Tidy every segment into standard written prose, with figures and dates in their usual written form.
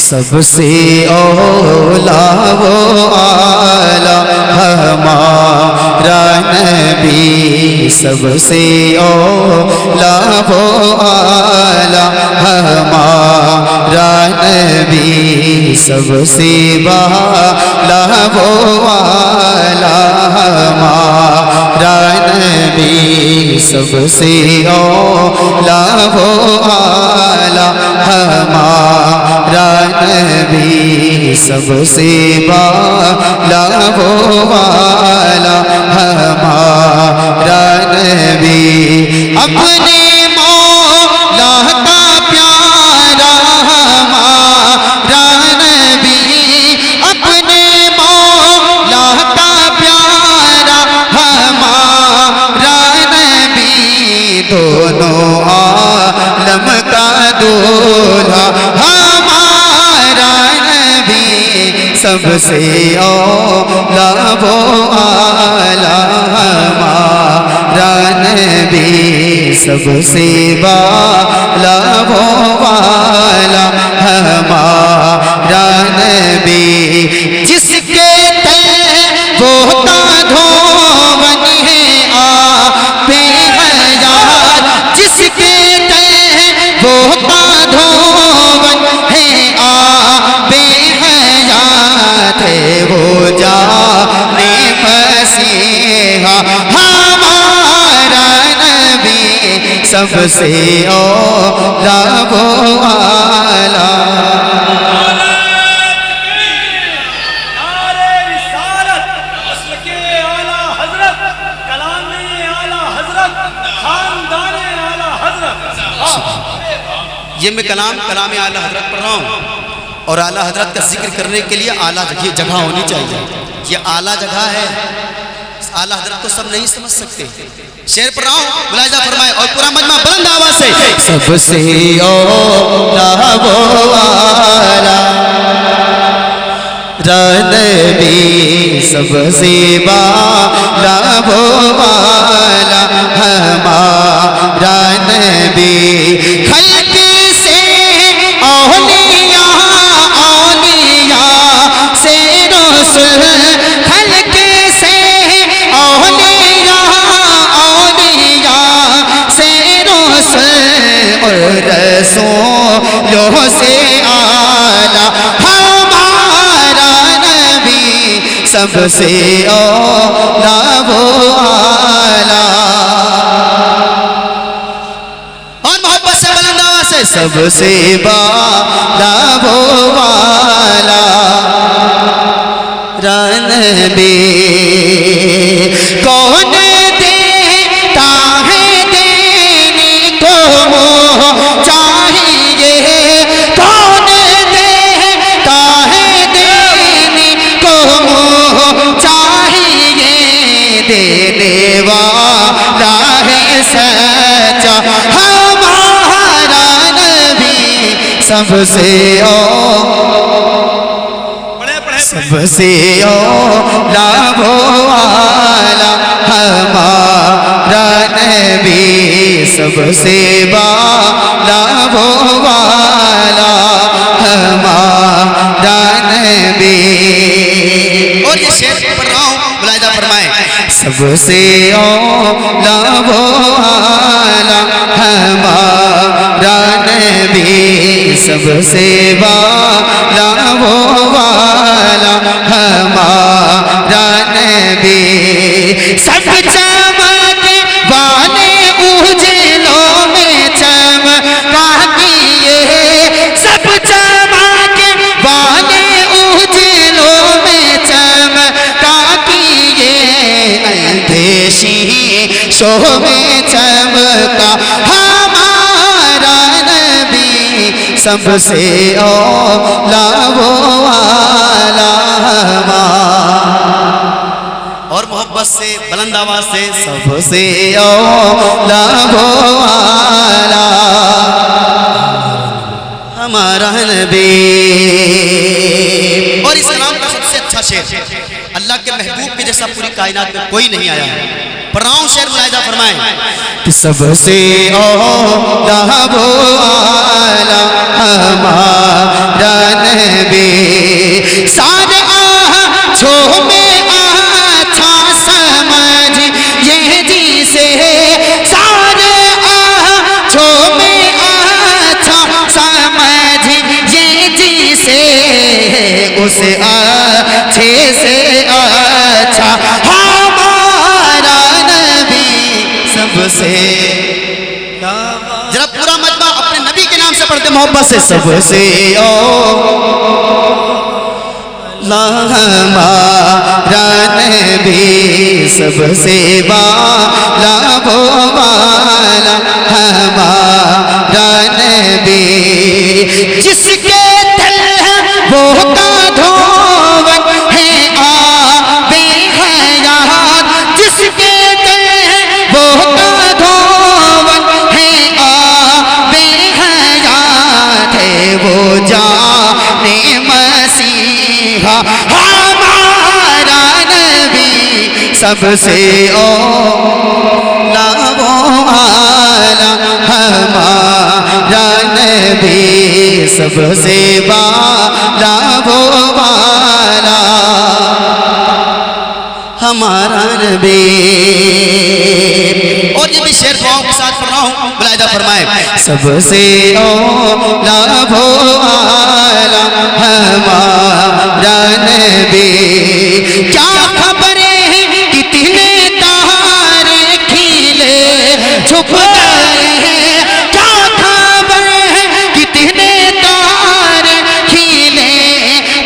سب سے اولا و اعلیٰ ہمارا نبی، سب سے اولا و اعلیٰ ہمارا نبی، سب سے بالا و اعلیٰ ہمارا نبی، سب سے اولا و اعلیٰ ہمارا نبی، سب سے بالا و اعلیٰ ہمارا نبی، اپنے مولا کا پیارا ہمارا نبی، اپنے مولا کا پیارا ہمارا نبی، دونوں عالم کا دولہا ہمارا نبی، سب سے اولا و اعلیٰ ہمارا نبی، سب سے بالا و اعلیٰ ہمارا نبی، جس کے وہ کا دھون ہے آب حیات، جس کے وہ کا دھون ہے آب حیات، ہے وہ جانے مسیحا ہمارا نبی، سب سے اولا و اعلیٰ۔ یہ میں کلام اعلیٰ حضرت پڑھ رہا ہوں، اور اعلیٰ حضرت کا ذکر کرنے کے لیے اعلیٰ جگہ ہونی چاہیے۔ یہ اعلیٰ جگہ ہے، اعلیٰ حضرت کو سب نہیں سمجھ سکتے۔ شعر پڑھ رہا ہوں، ملاحظہ فرمائے، اور پورا مجمع بلند آواز سے، سب سے اولا و اعلیٰ نبی، سب سے بالا و اعلیٰ ہمارا نبی، خلق سے اولیاء، اولیاء سے رسول، خلق سے اولیاء، اولیاء سے رسول، اور رسولوں سے اعلیٰ ہمارا نبی، سب سے اولا و اعلیٰ۔ اور محبت سے بلند آواز سے، سب سے بالا و اعلیٰ نبی، کون دیتا ہے دینے کو چاہیے، کون دیتا ہے دینے کو چاہیے، دینے والا ہے سچا ہمارا نبی، سب سے سب سے اولا و اعلیٰ ہمارا نبی، سب سے بالا و اعلیٰ ہمارا نبی۔ اور یہ شعر پڑھ رہا ہوں، ملاحظہ فرمائیں، سب سے اولا و اعلیٰ ہمارا نبی، سب سے بالا و اعلیٰ ہمارا نبی، سب چمک والے اجلوں میں چمکا کیے، سب چمک والے اجلوں میں چمکا کیے، اندھیشوں میں چمکا ہمارا نبی، سب سے اولا و اعلیٰ ہمارا۔ اور محبت سے بلند آواز سے، سب سے اولا و اعلیٰ ہمارا نبی۔ اور اس کلام کا سب سے اچھا شعر، اللہ کے محبوب کے جیسا پوری کائنات میں کوئی نہیں آیا ہے۔ پڑھ رہا ہوں شعر، ملاحظہ فرمائیں کہ سب سے اولا و اعلیٰ ہمارا اسے اچھے سے اچھا ہمارا نبی سب سے. ذرا پورا مجمع اپنے نبی کے نام سے پڑھتے محبت سے. سب سے ہمارا نبی سب سے والا وہ والا ہمارا نبی جس کے دل وہ کا دھون ہے آب حیات جس کے دل وہ کا دھون ہے آب حیات ہے وہ جانے مسیحا ہمارا نبی سب سے اولا و اعلیٰ ہمارا نبی سب سے بالا و بالا ہمارا نبی. اور یہ بھی شعر دعاؤں کے ساتھ پڑھ رہا ہوں, ملاحظہ فرمائے. سب سے اولا و اعلیٰ ہمارا نبی کیا خبریں کتنے تارے کھیلے چھپ گئے ہیں کیا خبر کتنے تارے کھیلے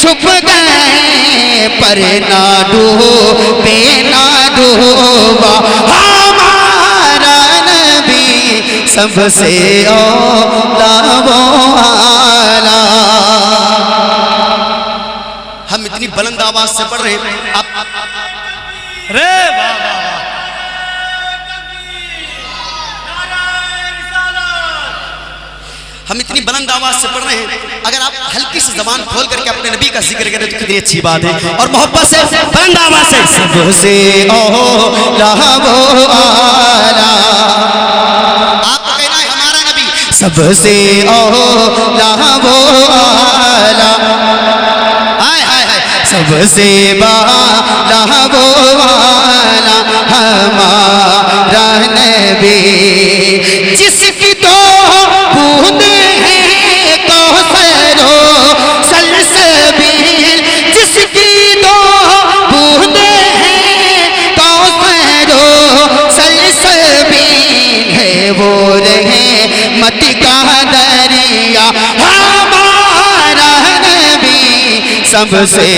چھپ گئے پر نہ ڈوبے نہ ڈوبا ہمارا نبی سب سے اولا و اعلیٰ. ہم اتنی بلند آواز سے پڑھ رہے ہیں ہم اتنی بلند آواز سے پڑھ رہے ہیں, اگر آپ ہلکی سے زبان کھول کر کے اپنے نبی کا ذکر کریں تو کتنی اچھی بات ہے. اور محبت سے بلند آواز سے سب سے اولا و اعلیٰ. آپ کو کہنا ہے ہمارا نبی سب سے اولا و اعلیٰ سب سے بالا و اعلیٰ ہمارا نبی جس کی دو بوندیں ہیں کوثر و سلسبیل جس کی دو بوندیں ہیں کوثر و سلسبیل ہے وہ رحمت کا دریا ہمارا نبی سب سے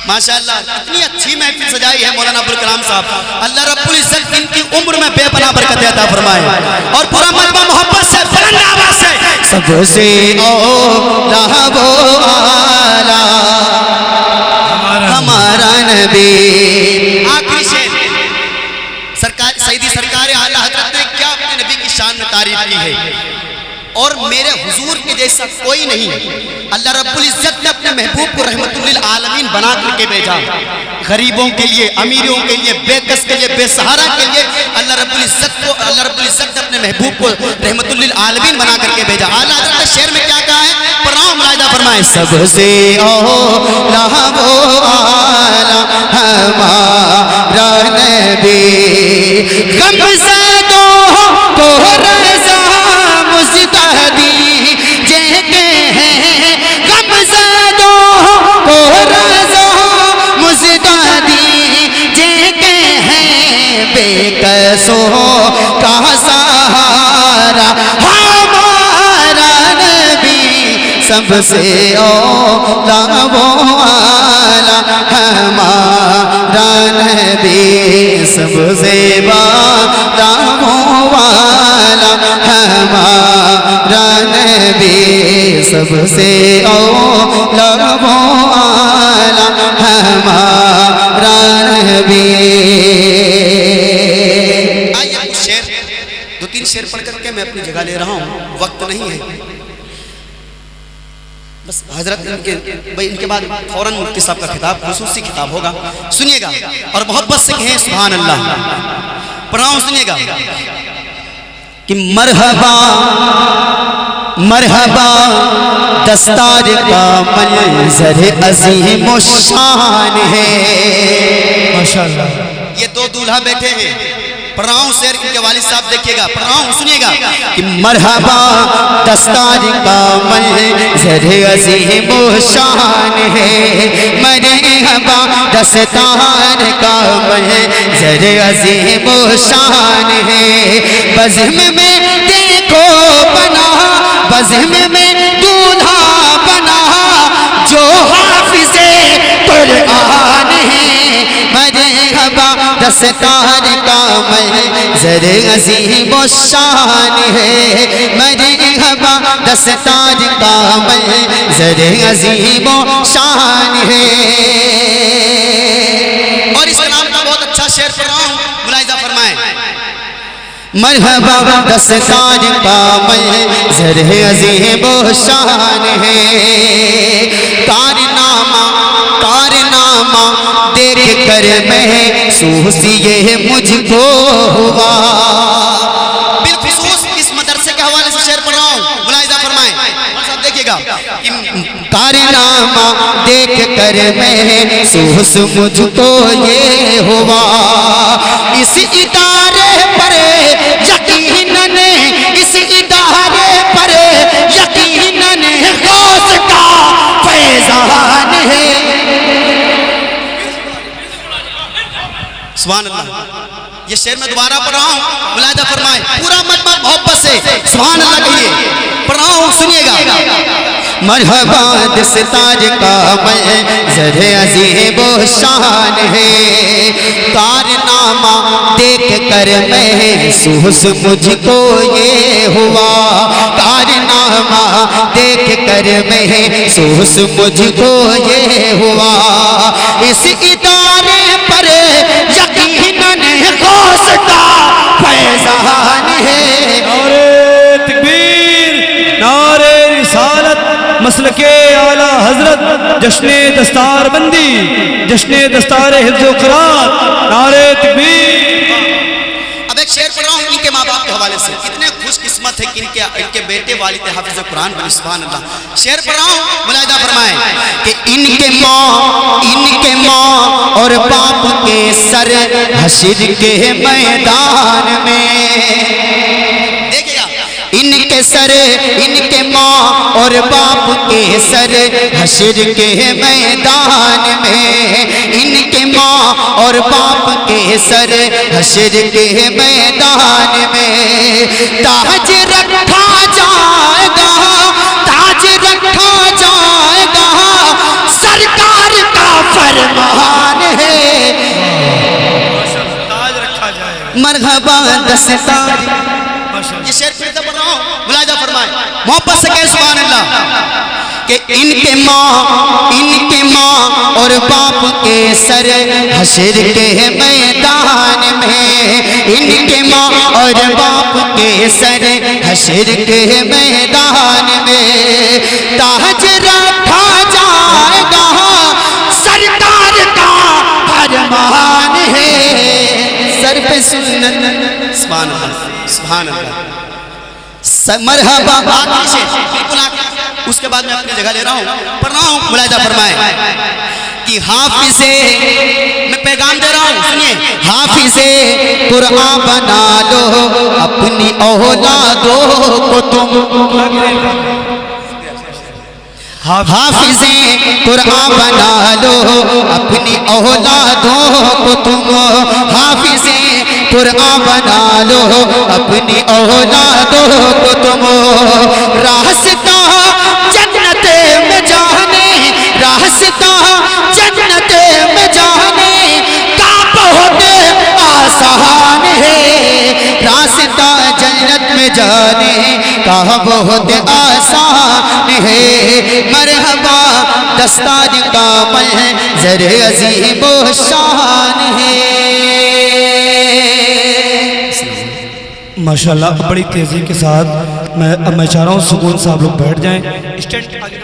ماشاءاللہ. اتنی اچھی محفل سجائی ہے مولانا ابوالکلام صاحب, اللہ رب العزت ان کی عمر میں بے پناہ برکت عطا فرمائے. اور پورا مجمع محبت سے بلند آواز سے سب سے اولا و اعلیٰ ہمارا نبی. آخری شعر سرکار سیدی سرکار اعلیٰ حضرت نے کیا اپنے نبی کی شان میں تعریف کی ہے, اور میرے حضور کے جیسا کوئی نہیں. اللہ رب العزت نے اپنے محبوب کو رحمت للعالمین بنا کر کے بھیجا, غریبوں کے لیے, امیروں کے لیے, بے کس کے لیے, بے سہارا کے لیے. اللہ رب العزت نے اپنے محبوب کو رحمت للعالمین بنا کر کے بھیجا. اعلیٰ حضرت نے شعر میں کیا کہا ہے پڑھ رہا ہوں, ملاحظہ فرمائیں. سب سے اولا و اعلیٰ ہمارا نبی غم زدوں کو رضا مزدہدی جہتے ہیں غم زدوں کو رضا مزدہدی جہتے ہیں بے کسوں کا سہارا ہمارا نبی سب سے اولا و اعلیٰ ہمارا نبی سب سے بالا و اعلیٰ ہمارا نبی سب سے اولا و اعلیٰ ہمارا نبی. آئیے کچھ شعر, دو تین شعر پڑھ کر کے میں اپنی جگہ لے رہا ہوں, وقت نہیں ہے. بس حضرت ان کے بعد فوراً مفتی صاحب کا خطاب, خصوصی خطاب ہوگا, سنیے گا اور محبت سے کہیں سبحان اللہ. پڑھ رہا ہوں, سنیے گا کہ مرحبا مرحبا دستار کا منظر عظیم و شان ہے. ماشاءاللہ. یہ دو دولہا بیٹھے ہیں, پڑھ رہا ہوں شعر ان کے والد صاحب دیکھیے گا، پڑھ رہا ہوں سنیے گا کہ مرحبا دستار کا منظر عظیم و شان ہے، مرحبا دستار کا منظر عظیم و شان ہے، بزم میں دیکھو بنا، بزم میں دولہا بنا جو حافظ قرآن ہے، مرحبا دستار کا منظر عظیم و شان ہے، مرحبا دستار کا منظر عظیم و شان ہے۔ اور اس کلام کا بہت اچھا شعر پڑھ رہا ہوں، ملاحظہ فرمائیں۔ مرحبا دستار کا منظر عظیم و شان ہے، کارنامہ دیکھ کر محسوس یہ مجھ کو ہوا، بالخصوص اس مدرسے کے حوالے سے شعر پڑھ رہا ہوں، ملاحظہ فرمائیں، صاحب دیکھیے گا۔ کارنامہ دیکھ کر محسوس مجھ کو یہ ہوا، اس ادارے پر یقیناً، اس ادارے پر یقیناً غوث کا فیضان ہے۔ سبحان اللہ، یہ شعر میں دوبارہ پڑھ رہا ہوں، ملاحظہ فرمائیں، پورا مجمع محبت سے سبحان اللہ کہیے، پڑھ رہا ہوں سنیے گا۔ مرحبا دستار کا منظر عظیم و شان ہے، کارنامہ دیکھ کر محسوس مجھ کو یہ ہوا، کارنامہ دیکھ کر محسوس مجھ کو یہ ہوا، اس ادارے پر یقیناً غوث کا فیضان ہے۔ نعرہ تکبیر، نعرہ رسالت، مسلک اعلیٰ حضرت، جشن دستار بندی، جشن دستار حفظ و قرات، نعرہ تکبیر۔ اب ایک شعر پڑھ رہا ہوں ان کے ماں باپ کے حوالے سے، کتنے خوش قسمت ہے کہ ان کے بیٹے والد حافظ قرآن بنے، سبحان اللہ۔ شعر پڑھ رہا ہوں، ملاحظہ فرمائیں کہ ان کے ماں اور باپ کے سر حشر کے میدان میں، دیکھئے گا، ان کے ماں اور باپ کے سر حشر کے میدان میں، ان کے ماں اور باپ کے سر حشر کے میدان میں، تاج رکھا جائے گا، تاج رکھا جائے گا، سرکار کا فرمان ہے، تاج رکھا جائے، مرحبا دستار۔ یہ شعر پھر سے پڑھ رہا ہوں، ملاحظہ فرمائیں، محبت سے کہے سبحان اللہ، کہ ان کے ماں اور باپ کے سر حشر کے میدان میں، ان کے ماں اور باپ کے سر حشر کے میدان میں، تاج رکھا جائے گا، سرکار کا فرمان ہے، سر پہ سنت، سبحان اللہ، سبحان اللہ۔ مرحبا آخری شعر، بالکل آخری، اس کے بعد میں اپنی جگہ لے رہا ہوں، پڑھ رہا ہوں، ملاحظہ فرمائیں کہ حافظ، میں پیغام دے رہا ہوں سنیے، حافظ قرآن بنا لو اپنی اولادوں کو تم، حافظ قرآن بنا لو اپنی اولادوں کو تم، حافظ قرآن بنا لو اپنی اولادوں کو تم، راستہ جنت میں جانے، راستہ جنت میں جانے کا بہت آسان ہے، راستہ جنت میں جانے کا بہت آسان ہے، مرحبا دستار کا منظر عظیم و شان ہے۔ ماشاءاللہ، بڑی تیزی کے ساتھ میں چاہ رہا ہوں سکون صاحب لوگ بیٹھ جائیں، اسٹینڈ آگے